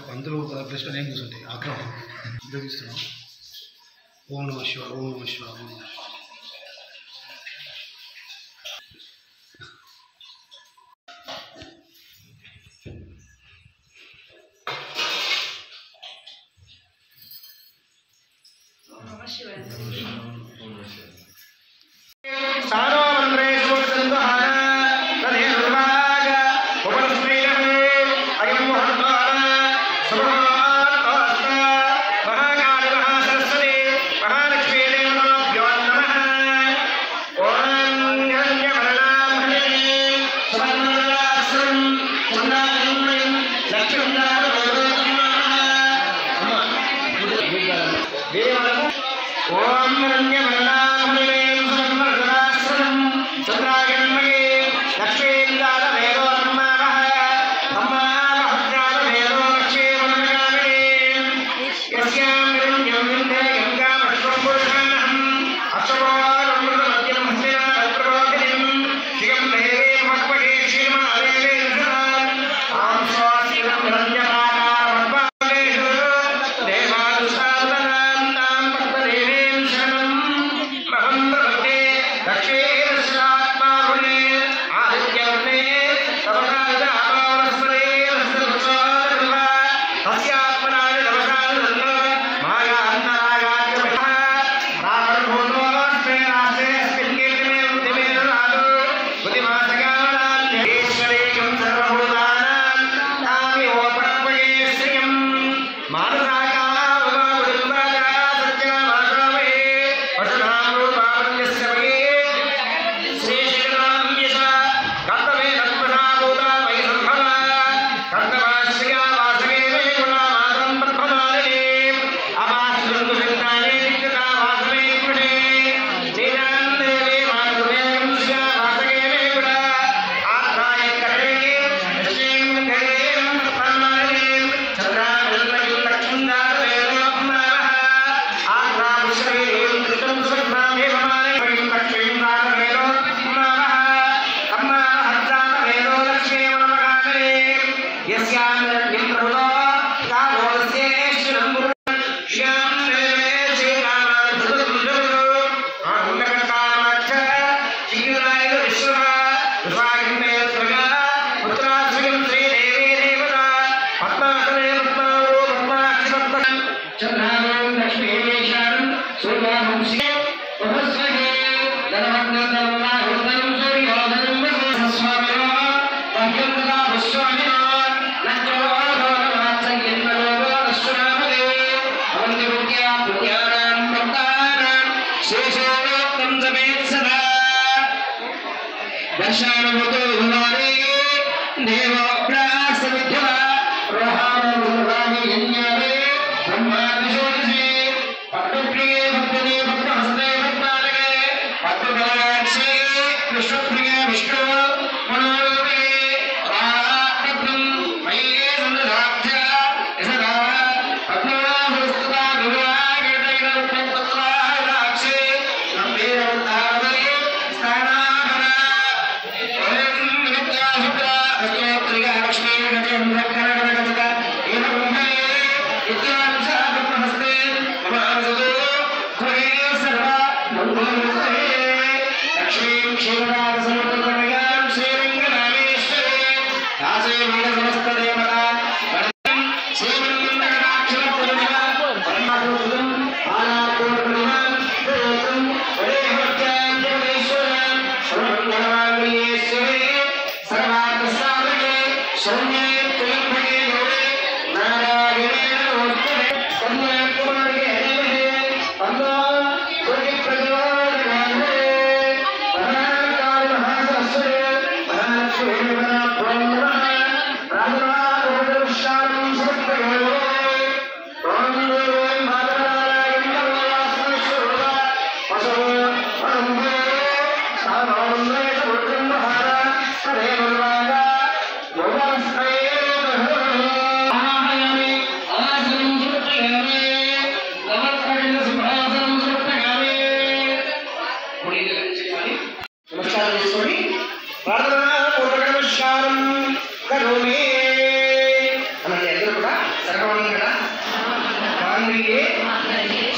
పంతులు ప్రశ్న ఏం కూర్చుంటాయి ఆగ్రహం ఉపయోగిస్తున్నాం. ఓం నమః శివాయ, ఓం నమః శివాయ, ఓం నమః శివాయ. Shivara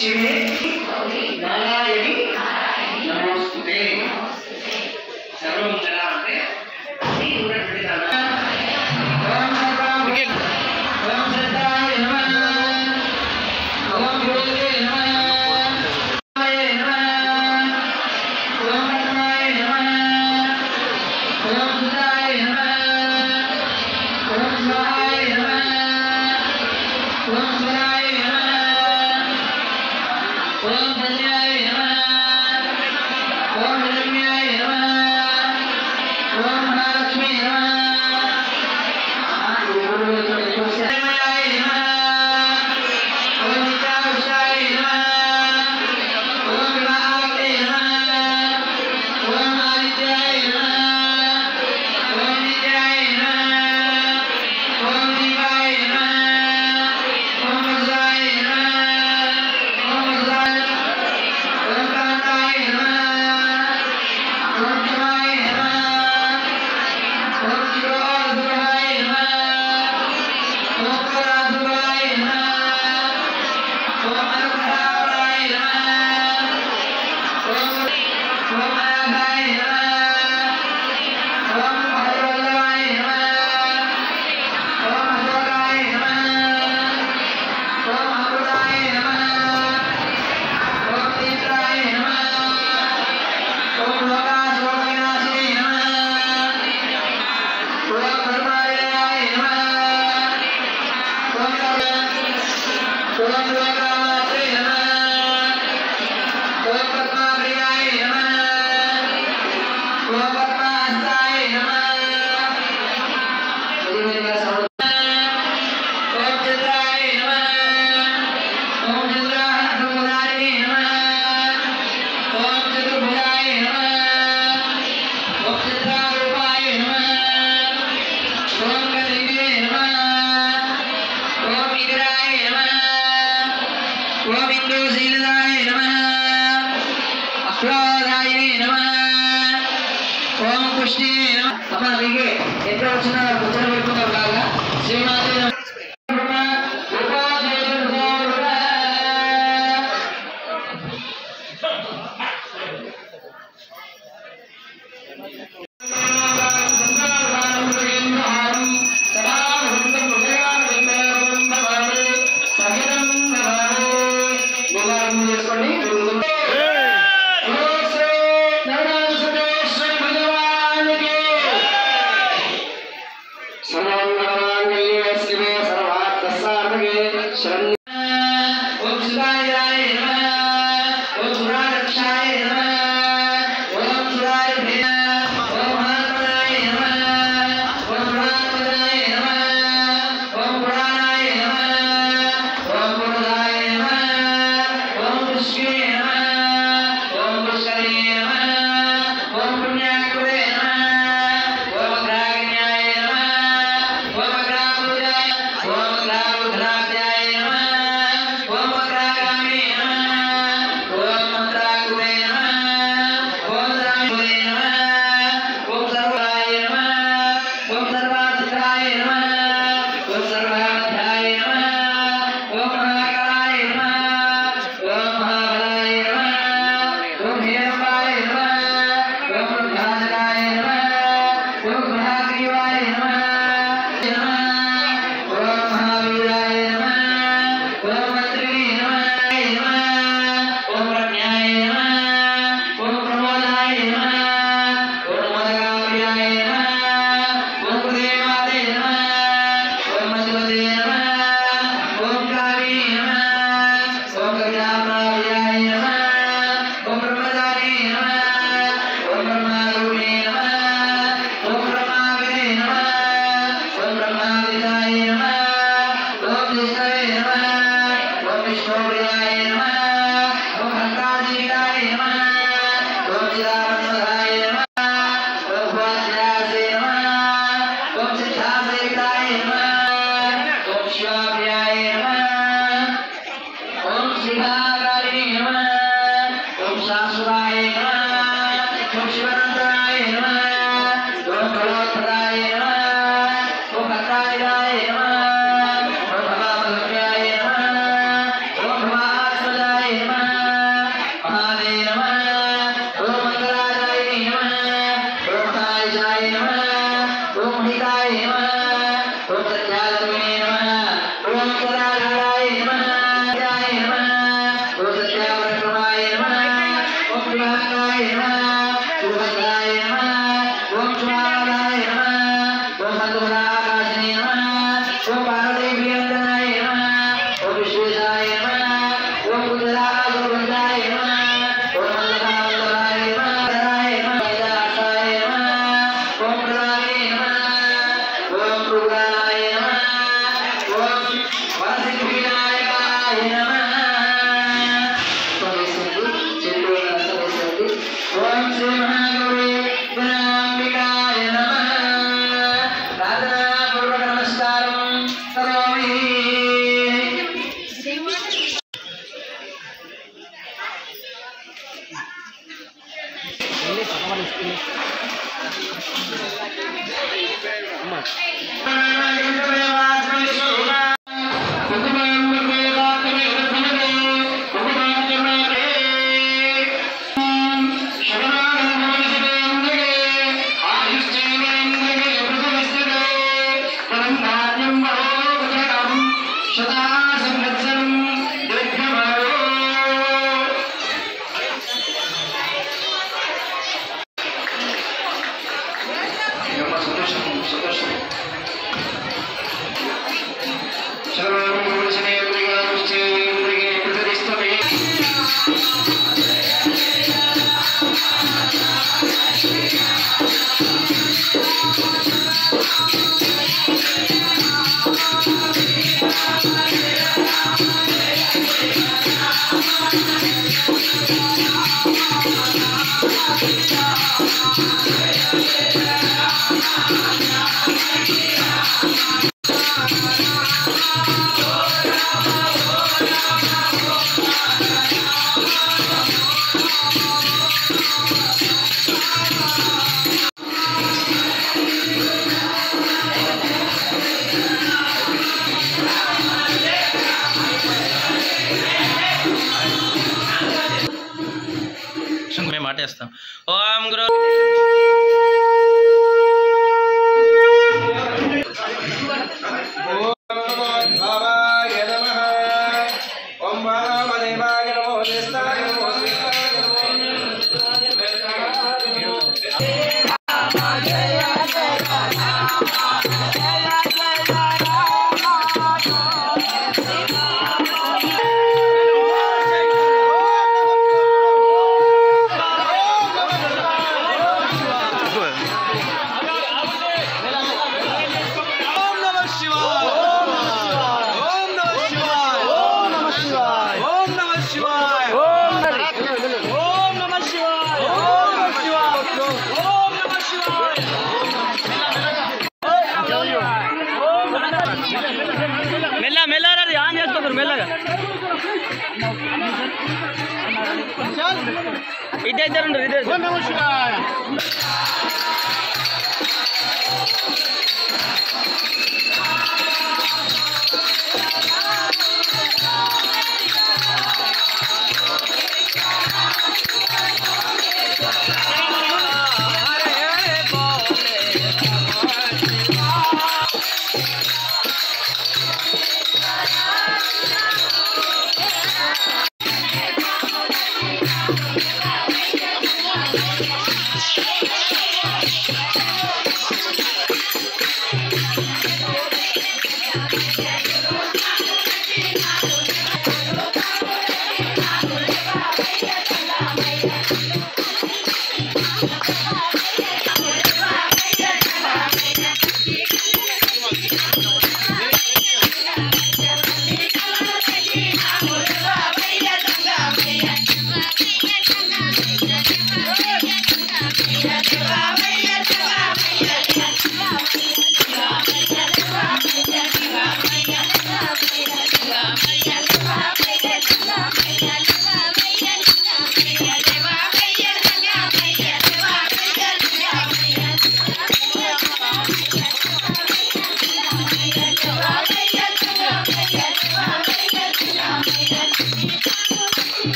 शिवे नारायणी नमोस्तुते सर्वमंगला అంటే ఈ ఉన్నటువంటి దాన ఓం సర్వం ఓం సత్యాయ నమః ఓం గురుదే నమః ఓం పరమాయ నమః ఓం సుధాయ నమః ఓం స్వాహాయ నమః ఓం స్వరాయ నమః ఓం ధన్యాయ నమః ఓం ధన్యాయ నమః ఓం మహాలక్ష్మీ నమః శరణాయ నమః ఓం నిత్యావిష్టాయ నమః ఓం వివాహావతే నమః ఓం ఆదిత్యాయ నమః ఓం నిత్యాయ నమః ఓం దీపాయ నమః ఓం వజ్రాయ నమః ఓం వజ్రాయ ఓం కాంతాయ నమః ఓం శివాయ నమః ఓం శివోద్భవాయ నమః ఓం పరాద్భవాయ నమః ఓం అనుగ్రహాయ నమః ఓం అనాథాయ నమః ఓం భద్రవల్లభాయ నమః ఓం అశోకాయ నమః ఓం అమృతాయ నమః ఓం తీర్థాయ నమః ఓం లోకాశోకవినాశినే నమః ఓం ధర్మాలయాయ నమః ఓం లోకామాత్రే నమః ఓం పద్మాప్రియాయ నమః ఓం పద్మహస్తాయ నమః ఓం చంద్రాయ నమః ఓం చంద్రాహనుదారిణే నమః ఓం చతుర్భుజాయ నమః ఓం చంద్రారూపాయ నమః ఓం కలింగే నమః ఓం ఇంద్రాయ నమః ఓం ఇందోశీలదాయ నమః అశ్వాదాయ నమః ఓం పుష్టే నమః అమ్మ మీకు ఎంత వచ్చినా కూర్చొని పెట్టుకున్నారు కాగా శ్రీమాతే నమః ఓం శివాయ నమః ఓం సురారక్షాయ నమః ఓం సురాయ ఓం మహాత్మనాయ నమః ఓం మహాత్మనాయ నమః ఓం పురాణాయ నమః ఓం పురుషాయ నమః ఓం పుష్కే నమః ఓం పుష్కరే నమః ఓం పుణ్యాకృతే నమః ఓం అగ్రాగ్న్యాయ నమః ఓం అగ్రామృతాయ ఓం అగ్రామృతాయ నమః ఓం అగ్రాగామినే నమః ఓం మంత్రాకృతే నమః ఓం రామే నమః ఓం సర్వాయ నమః ఓం సర్వార్థాయ నమః ఓం సర్వాధ్యాయ నమః ఓం మహాకాయ నమః ఓం మహాబలాయ నమః ఓం హేరంబాయ నమః ఓం వృద్ధాజనాయ నమః ఓం మహాగ్రీవాయ నమః ఓం మహావీరాయ నమః ఓం మంత్రిణే నమః ఓం ప్రజ్ఞాయ నమః ఓం ప్రమోదాయ నమః ఓం మదగాప్రియాయ నమః ఓం హృదయమాతే నమః ఓం మధుమతే నమః ఓం కామినే నమః ఓం కవితాప్రాప్యాయ నమః ఓం బ్రహ్మచారిణే నమః ఓం బ్రహ్మారూపిణే నమః ఓం బ్రహ్మావిదే నమః ఓం బ్రహ్మావిదాయ నమః ఓం విష్ణవే నమః ఓం విష్ణుప్రియాయ నమః ఓం భక్తాజీవితాయ నమః ఓం చిదానందాయ నమః ఓం భువనదాసే నమః ఓం సిద్ధాసేవితాయ నమః ఓం శివాప్రియాయ నమః ఓం శ్రీభాగారిణే నమః ఓం శాశ్వతాయ నమః ఓం శివనందనాయ నమః ఓం కళోత్పదాయ నమః ఓం భక్తాయ నమః ఓం భవామలక్ష్యాయ నమః ఓం భవాత్మజాయ శతా సంవత్సరం దీర్ఘమాయు సంతోషం సంతోషం మేము మాటేస్తాం. ఓం గురు మెల్లగా ఆన్ చేసుకోరు మెల్లగా ఇదే ఇదే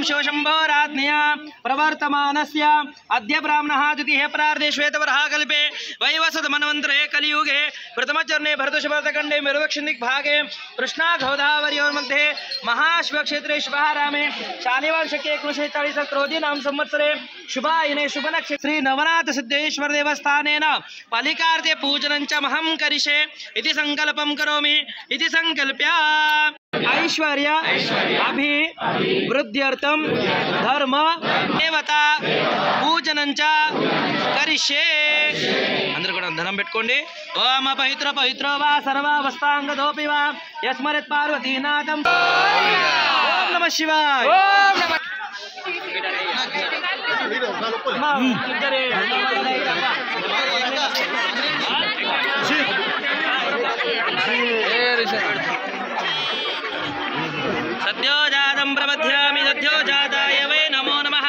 शिवशम्भोराज्ञया प्रवर्तमानस्य अद्य ब्राह्मणः द्वितीये प्रार्धे श्वेतवराहकल्पे वैवस्वतमन्वन्तरे कलियुगे प्रथमचरणे भरतशभरतखण्डे मेरुदक्षिणदिग्भागे कृष्णागोदावर्योर्मध्ये महाशिवक्षेत्रे शुभारामे शालिवार्षके 1940 क्रोधीनां संवत्सरे शुभायने शुभनक्षत्रे श्री नवनाथ सिद्धेश्वर देवस्थानेन पालिकार्थे पूजनं च महं करिष्ये इति संकल्पं करोमि इति संकल्प्य ऐश्वर्य अभिवृद्ध्यर्थं धर्म देवता पूजनं च करिष्ये अंदर కూడా ధనం పెట్టుకోండి ఓం పవిత్ర పవిత్రో వా సర్వావస్థాంగదోపి వా యస్మరత్ పార్వతీనాథం ఓం నమః శివాయ ఓం నమః सद्योजातं प्रबध्यामि सद्योजाताय वै नमो नमः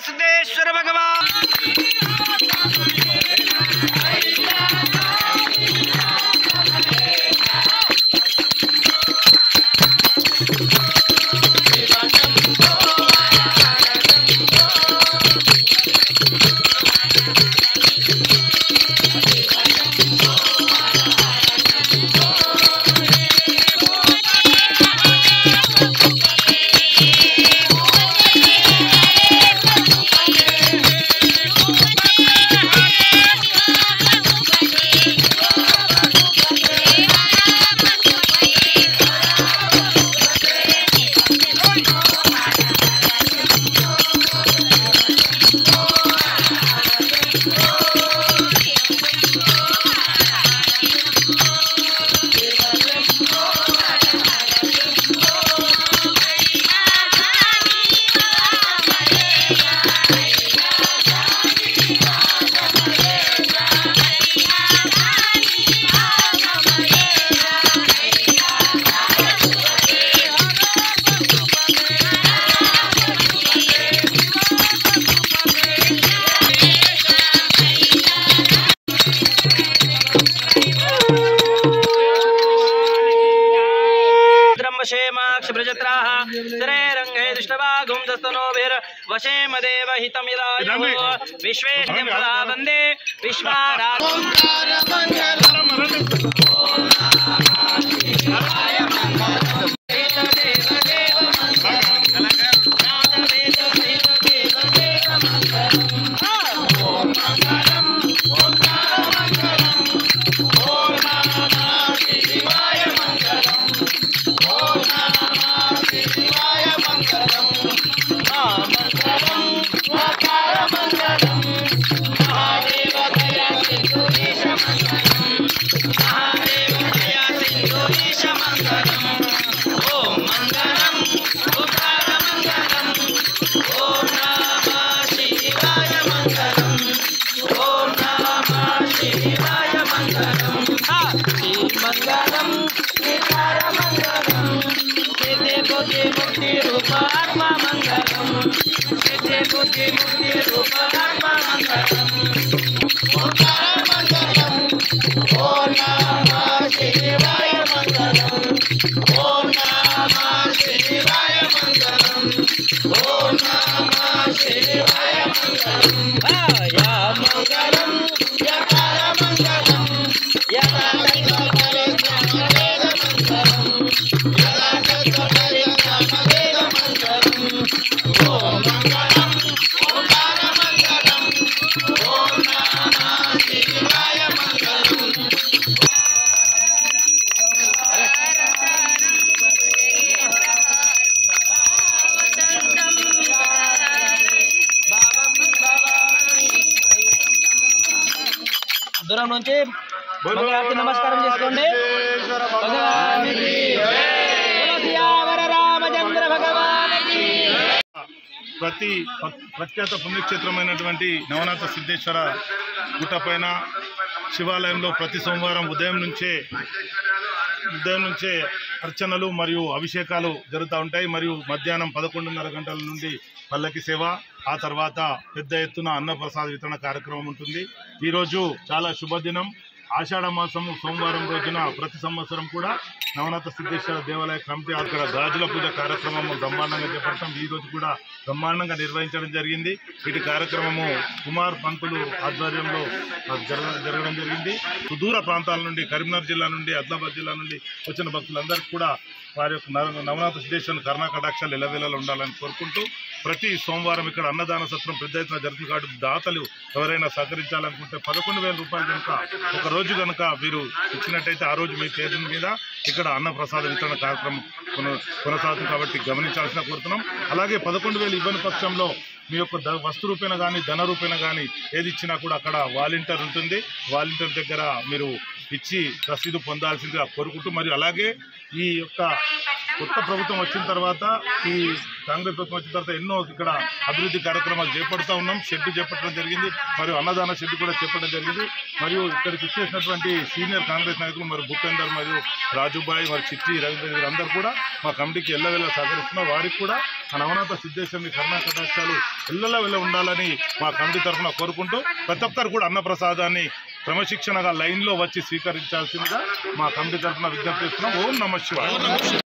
सिद्धेश्वर भगवान वशे मदेव हितमिलायो विश्वेश्वरं वन्दे विश्वाराधनं దూరం నుంచి మంగళారతి నమస్కారం చేసుకోండి. ప్రఖ్యాత పుణ్యక్షేత్రమైనటువంటి నవనాథ సిద్ధేశ్వర గుట్టపైన శివాలయంలో ప్రతి సోమవారం ఉదయం నుంచే ఉదయం నుంచే అర్చనలు మరియు అభిషేకాలు జరుగుతూ ఉంటాయి. మరియు మధ్యాహ్నం 11:30 గంటల నుండి పల్లకి సేవ, ఆ తర్వాత పెద్ద ఎత్తున అన్నప్రసాద వితరణ కార్యక్రమం ఉంటుంది. ఈరోజు చాలా శుభదినం. ఆషాఢ మాసము సోమవారం రోజున ప్రతి సంవత్సరం కూడా నవనాథ సిద్ధేశ్వర దేవాలయ కమిటీ అక్కడ గాజుల పూజ కార్యక్రమము బ్రహ్మాండంగా చేపడతాం. ఈ రోజు కూడా బ్రహ్మాండంగా నిర్వహించడం జరిగింది. వీటి కార్యక్రమము కుమార్ పంతులు ఆధ్వర్యంలో జరగడం జరిగింది. సుదూర ప్రాంతాల నుండి, కరీంనగర్ జిల్లా నుండి, ఆదిలాబాద్ జిల్లా నుండి వచ్చిన భక్తులందరికీ కూడా వారి యొక్క నవనాథ సిద్ధేశ్వరుని కరుణాకటాక్షాలు ఎల్లవేళలా ఉండాలని కోరుకుంటూ ప్రతి సోమవారం ఇక్కడ అన్నదాన సత్రం పెద్ద ఎత్తున జరుగుతుంది. కాబట్టి దాతలు ఎవరైనా సహకరించాలనుకుంటే 11,000 రూపాయలు కనుక ఒక రోజు కనుక మీరు ఇచ్చినట్టయితే ఆ రోజు మీ పేరు మీద ఇక్కడ అన్నప్రసాద వితరణ కార్యక్రమం కొనసాగుతుంది. కాబట్టి గమనించాల్సిన కోరుతున్నాం. అలాగే 11,000 ఇవ్వని పక్షంలో మీ యొక్క వస్తు రూపేణ కానీ ధన రూపేణ కానీ ఏది ఇచ్చినా కూడా అక్కడ వాలంటీర్ ఉంటుంది. వాలంటీర్ దగ్గర మీరు ఇచ్చి రసీదు పొందాల్సిందిగా కోరుకుంటూ, మరియు అలాగే ఈ యొక్క కొత్త ప్రభుత్వం వచ్చిన తర్వాత, ఈ కాంగ్రెస్ ప్రభుత్వం వచ్చిన తర్వాత ఎన్నో ఇక్కడ అభివృద్ధి కార్యక్రమాలు చేపడుతూ ఉన్నాం. షెడ్ చేపట్టడం జరిగింది, మరియు అన్నదాన షెడ్ కూడా చేపట్టడం జరిగింది. మరియు ఇక్కడికి ఇచ్చేసినటువంటి సీనియర్ కాంగ్రెస్ నాయకులు మరియు భూపేందర్ మరియు రాజుబాయి మరియు చిట్టి రవీంద్ర వీరందరూ కూడా మా కమిటీకి ఎల్లవెల్ల సహకరిస్తున్నారు. వారికి కూడా ఆ నవనాథ సిద్ధేశ్వరుని కరుణాకటాక్షాలు ఎల్లవెల్ల ఉండాలని మా కమిటీ తరఫున కోరుకుంటూ ప్రతి ఒక్కరు కూడా అన్నప్రసాదాన్ని క్రమశిక్షణగా లైన్లో వచ్చి స్వీకరించాల్సిందిగా మా కమిటీ తరఫున విజ్ఞప్తి చేస్తున్నాం. ఓం నమః శివాయ.